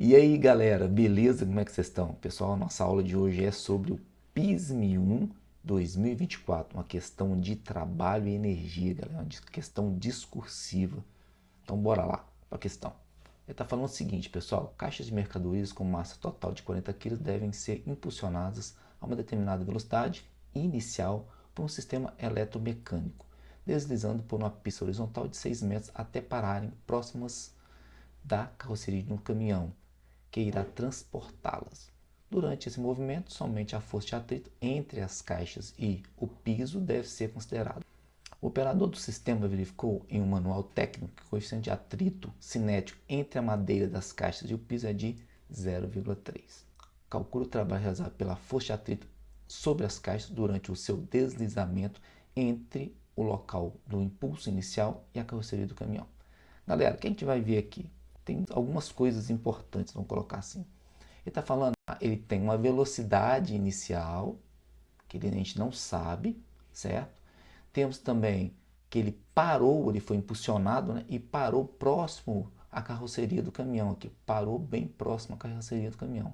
E aí galera, beleza? Como é que vocês estão? Pessoal, nossa aula de hoje é sobre o PISM-1 2024, uma questão de trabalho e energia, galera, uma questão discursiva. Então bora lá para a questão. Ele está falando o seguinte, pessoal, caixas de mercadorias com massa total de 40 kg devem ser impulsionadas a uma determinada velocidade inicial por um sistema eletromecânico, deslizando por uma pista horizontal de 6 metros até pararem próximas da carroceria do caminhão, que irá transportá-las. Durante esse movimento, somente a força de atrito entre as caixas e o piso deve ser considerada. O operador do sistema verificou em um manual técnico que o coeficiente de atrito cinético entre a madeira das caixas e o piso é de 0,3. Calcule o trabalho realizado pela força de atrito sobre as caixas durante o seu deslizamento entre o local do impulso inicial e a carroceria do caminhão. Galera, o que a gente vai ver aqui? Tem algumas coisas importantes, vamos colocar assim. Ele está falando, ele tem uma velocidade inicial, que a gente não sabe, certo? Temos também que ele parou, ele foi impulsionado, né? E parou próximo à carroceria do caminhão aqui. Parou bem próximo à carroceria do caminhão.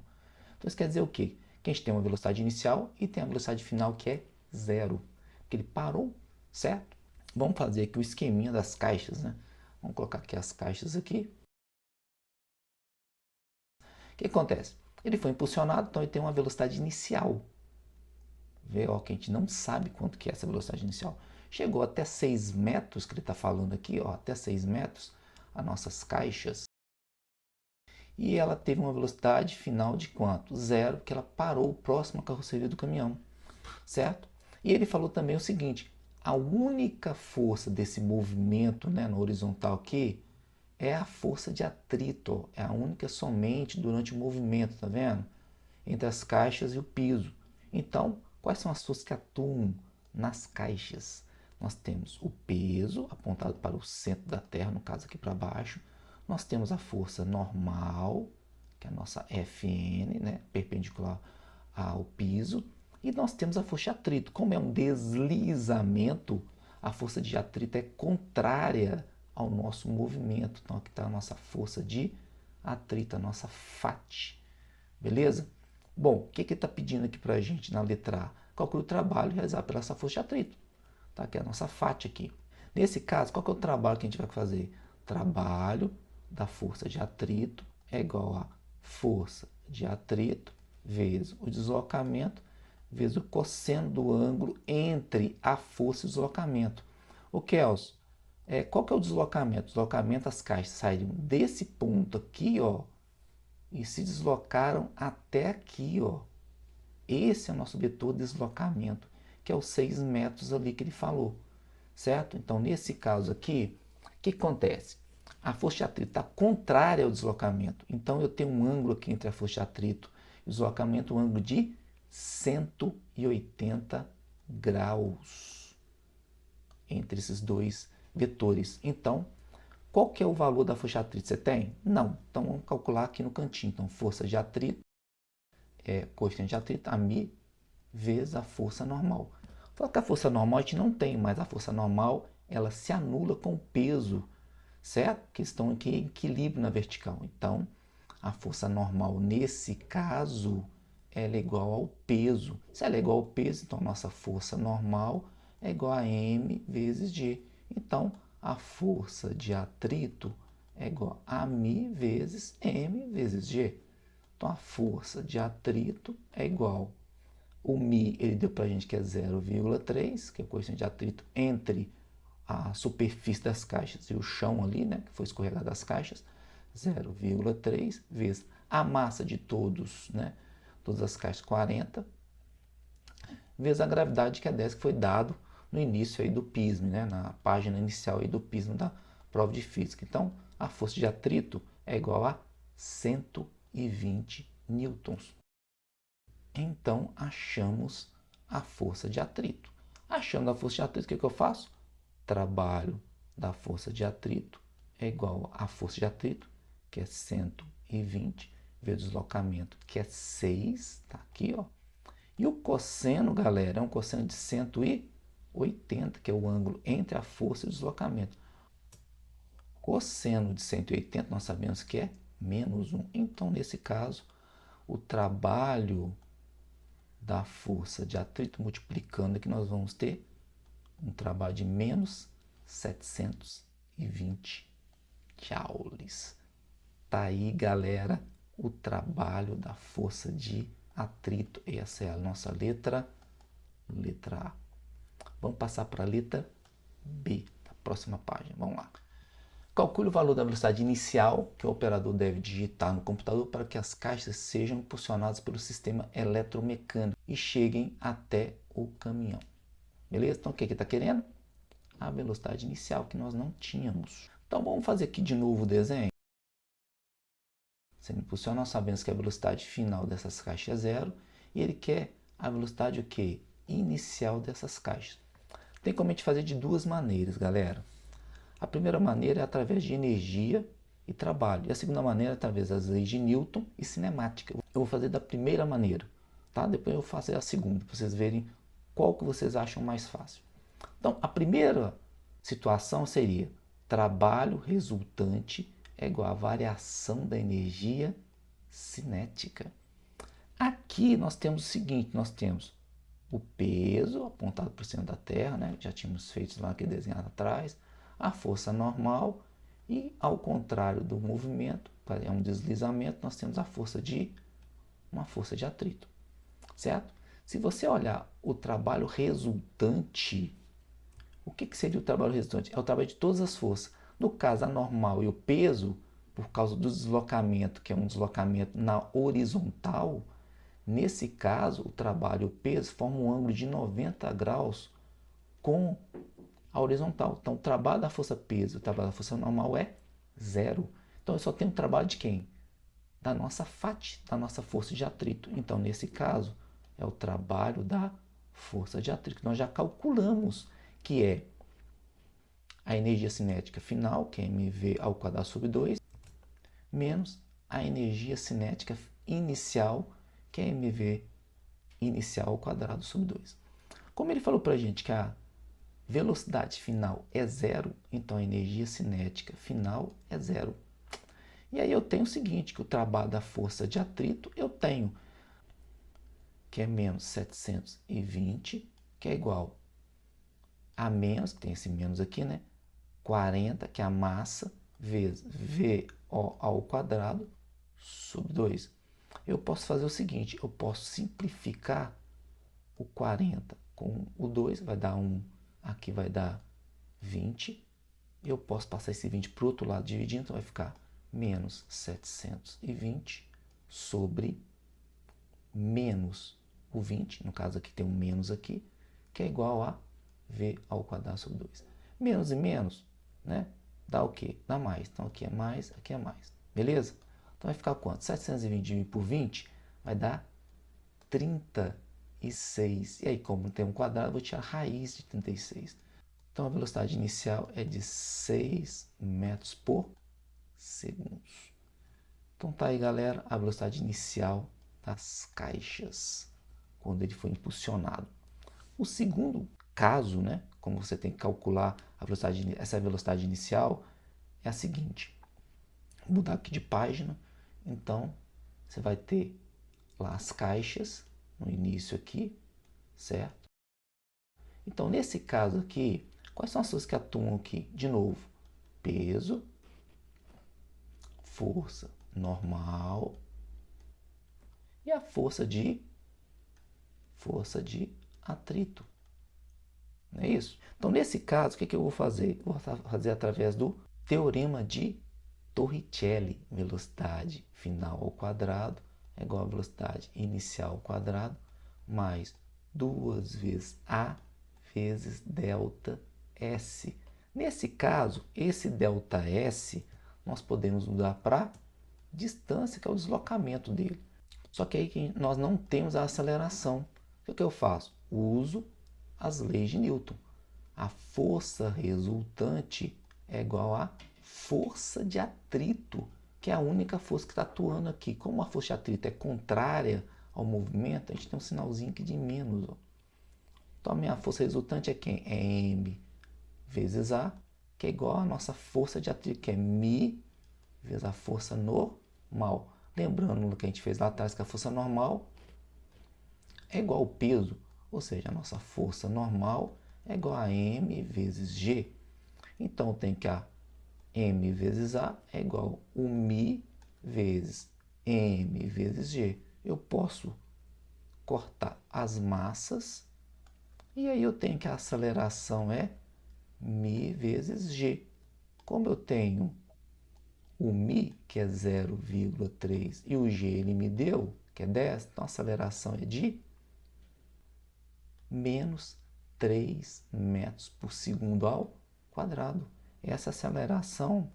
Então isso quer dizer o quê? Que a gente tem uma velocidade inicial e tem a velocidade final que é zero. Porque ele parou, certo? Vamos fazer aqui o esqueminha das caixas, né? Vamos colocar aqui as caixas aqui. O que acontece? Ele foi impulsionado, então ele tem uma velocidade inicial. Vê, ó, que a gente não sabe quanto que é essa velocidade inicial. Chegou até 6 metros, que ele está falando aqui, ó, até 6 metros, as nossas caixas. E ela teve uma velocidade final de quanto? Zero, que ela parou próximo à carroceria do caminhão, certo? E ele falou também o seguinte, a única força desse movimento, né, no horizontal aqui, é a força de atrito, ó, é a única somente durante o movimento, tá vendo? Entre as caixas e o piso. Então, quais são as forças que atuam nas caixas? Nós temos o peso apontado para o centro da Terra, no caso aqui para baixo. Nós temos a força normal, que é a nossa Fn, né, perpendicular ao piso. E nós temos a força de atrito. Como é um deslizamento, a força de atrito é contrária ao nosso movimento. Então aqui está a nossa força de atrito, a nossa FAT. Beleza? Bom, o que ele está pedindo aqui para a gente na letra A? Calcule o trabalho realizado pela essa força de atrito. Tá? Que é a nossa FAT aqui. Nesse caso, qual que é o trabalho que a gente vai fazer? Trabalho da força de atrito é igual a força de atrito vezes o deslocamento vezes o cosseno do ângulo entre a força e o deslocamento. O Kelso, qual que é o deslocamento? O deslocamento, as caixas saíram desse ponto aqui, ó, e se deslocaram até aqui, ó. Esse é o nosso vetor de deslocamento, que é os 6 metros ali que ele falou, certo? Então, nesse caso aqui, o que acontece? A força de atrito está contrária ao deslocamento. Então, eu tenho um ângulo aqui entre a força de atrito e o deslocamento, um ângulo de 180 graus entre esses dois vetores. Então, qual que é o valor da força de atrito? Você tem? Não. Então, vamos calcular aqui no cantinho. Então, força de atrito coeficiente de atrito, μ, vezes a força normal. Só que a força normal a gente não tem, mas a força normal ela se anula com o peso, certo? Que estão aqui em equilíbrio na vertical. Então, a força normal nesse caso ela é igual ao peso. Se ela é igual ao peso, então a nossa força normal é igual a m vezes g. Então, a força de atrito é igual a μ vezes m vezes g. Então, a força de atrito é igual. O μ, ele deu para a gente que é 0,3, que é o coeficiente de atrito entre a superfície das caixas e o chão ali, né, que foi escorregado das caixas, 0,3 vezes a massa de todos, né, todas as caixas, 40, vezes a gravidade, que é 10, que foi dado no início aí do PISM, né, na página inicial aí do PISM da prova de física. Então, a força de atrito é igual a 120 newtons. Então, achamos a força de atrito. Achando a força de atrito, o que eu faço? Trabalho da força de atrito é igual a força de atrito, que é 120, vezes o deslocamento, que é 6, tá aqui, ó. E o cosseno, galera, é um cosseno de 180, que é o ângulo entre a força e o deslocamento. Cosseno de 180, nós sabemos que é menos 1. Então, nesse caso, o trabalho da força de atrito multiplicando aqui, nós vamos ter um trabalho de menos 720 joules. Tá aí, galera, o trabalho da força de atrito. Essa é a nossa letra A. Vamos passar para a letra B, da próxima página. Vamos lá. Calcule o valor da velocidade inicial que o operador deve digitar no computador para que as caixas sejam impulsionadas pelo sistema eletromecânico e cheguem até o caminhão. Beleza? Então, o que ele está querendo? A velocidade inicial que nós não tínhamos. Então, vamos fazer aqui de novo o desenho. Sendo impulsionado, nós sabemos que a velocidade final dessas caixas é zero e ele quer a velocidade o quê? Inicial dessas caixas. Tem como a gente fazer de duas maneiras, galera. A primeira maneira é através de energia e trabalho. E a segunda maneira é através das leis de Newton e cinemática. Eu vou fazer da primeira maneira, tá? Depois eu vou fazer a segunda, para vocês verem qual que vocês acham mais fácil. Então, a primeira situação seria trabalho resultante é igual a variação da energia cinética. Aqui nós temos o seguinte, nós temos o peso apontado para o centro da Terra, né? Já tínhamos feito lá aquele desenho atrás, a força normal e ao contrário do movimento, é um deslizamento, nós temos uma força de atrito, certo? Se você olhar o trabalho resultante, o que seria o trabalho resultante? É o trabalho de todas as forças. No caso, a normal e o peso, por causa do deslocamento, que é um deslocamento na horizontal, nesse caso, o trabalho e o peso formam um ângulo de 90 graus com a horizontal. Então, o trabalho da força peso e o trabalho da força normal é zero. Então, eu só tenho o trabalho de quem? Da nossa FAT, da nossa força de atrito. Então, nesse caso, é o trabalho da força de atrito. Nós já calculamos que é a energia cinética final, que é mv ao quadrado sobre 2, menos a energia cinética inicial, que é mv inicial ao quadrado sobre 2. Como ele falou para a gente que a velocidade final é zero, então a energia cinética final é zero. E aí eu tenho o seguinte, que o trabalho da força de atrito eu tenho, que é menos 720, que é igual a menos, que tem esse menos aqui, né? 40, que é a massa, vezes VO ao quadrado, sobre 2. Eu posso fazer o seguinte, eu posso simplificar o 40 com o 2, vai dar 1, aqui vai dar 20. Eu posso passar esse 20 para o outro lado dividindo, então vai ficar menos 720 sobre menos o 20, no caso aqui tem um menos aqui, que é igual a V ao quadrado sobre 2. Menos e menos, né? Dá o quê? Dá mais. Então aqui é mais, aqui é mais. Beleza? Então vai ficar quanto? 720 por 20 vai dar 36. E aí, como tem um quadrado, eu vou tirar a raiz de 36. Então a velocidade inicial é de 6 metros por segundo. Então tá aí, galera, a velocidade inicial das caixas quando ele foi impulsionado. O segundo caso, né, como você tem que calcular a velocidade, essa velocidade inicial, é a seguinte. Vou mudar aqui de página. Então, você vai ter lá as caixas no início aqui, certo? Então, nesse caso aqui, quais são as forças que atuam aqui? De novo, peso, força normal e a força de atrito. Não é isso? Então, nesse caso, o que eu vou fazer? Vou fazer através do teorema de Torricelli. Velocidade final ao quadrado é igual a velocidade inicial ao quadrado mais 2 vezes A vezes delta S. Nesse caso, esse delta S nós podemos mudar para distância, que é o deslocamento dele. Só que aí nós não temos a aceleração. O que eu faço? Uso as leis de Newton. A força resultante é igual a força de atrito, que é a única força que está atuando aqui. Como a força de atrito é contrária ao movimento, a gente tem um sinalzinho aqui de menos. Ó. Então a minha força resultante é quem? É M vezes A, que é igual a nossa força de atrito, que é μ vezes a força no normal. Lembrando que a gente fez lá atrás que a força normal é igual ao peso, ou seja, a nossa força normal é igual a m vezes g. Então, tem que a m vezes a é igual a mi vezes m vezes g. Eu posso cortar as massas e aí eu tenho que a aceleração é mi vezes g. Como eu tenho o mi, que é 0,3, e o g ele me deu, que é 10, então a aceleração é de menos 3 metros por segundo ao quadrado. Essa aceleração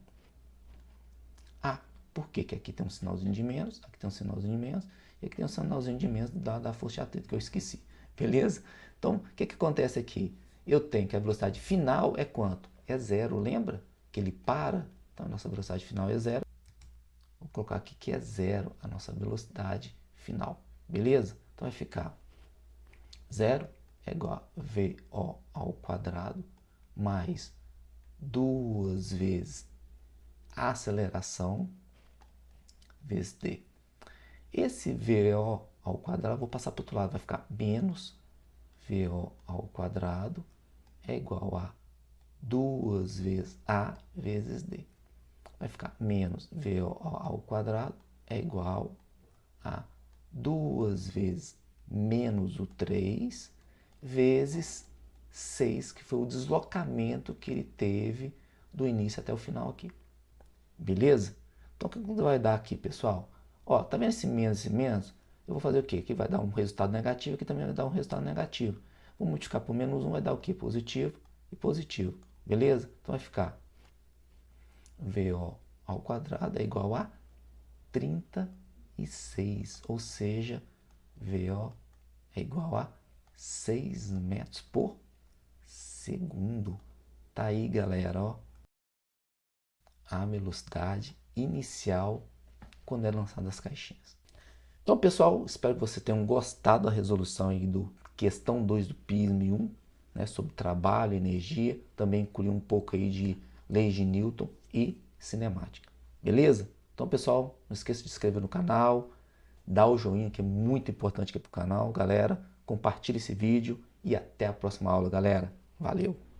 A. Por que que aqui tem um sinalzinho de menos, aqui tem um sinalzinho de menos, e aqui tem um sinalzinho de menos da força de atrito que eu esqueci. Beleza? Então, o que que acontece aqui? Eu tenho que a velocidade final é quanto? É zero, lembra? Que ele para. Então, a nossa velocidade final é zero. Vou colocar aqui que é zero a nossa velocidade final. Beleza? Então, vai ficar zero é igual a VO ao quadrado mais 2 vezes a aceleração vezes d. Esse VO ao quadrado, vou passar para o outro lado, vai ficar menos VO ao quadrado é igual a 2 vezes A vezes D. Vai ficar menos VO ao quadrado é igual a 2 vezes menos o 3 vezes 6, que foi o deslocamento que ele teve do início até o final aqui. Beleza? Então, o que vai dar aqui, pessoal? Ó, tá vendo esse menos e menos? Eu vou fazer o quê? Aqui vai dar um resultado negativo, aqui também vai dar um resultado negativo. Vou multiplicar por menos 1, vai dar o quê? Positivo e positivo. Beleza? Então vai ficar VO ao quadrado é igual a 36, ou seja, VO é igual a 6 metros por segundo. Tá aí, galera, ó, a velocidade inicial quando é lançada as caixinhas. Então, pessoal, espero que vocês tenham gostado da resolução aí do questão 2 do PISM 1, né, sobre trabalho, energia, também incluí um pouco aí de leis de Newton e cinemática. Beleza? Então, pessoal, não esqueça de se inscrever no canal, dar o joinha, que é muito importante aqui para o canal, galera. Compartilhe esse vídeo e até a próxima aula, galera. Valeu!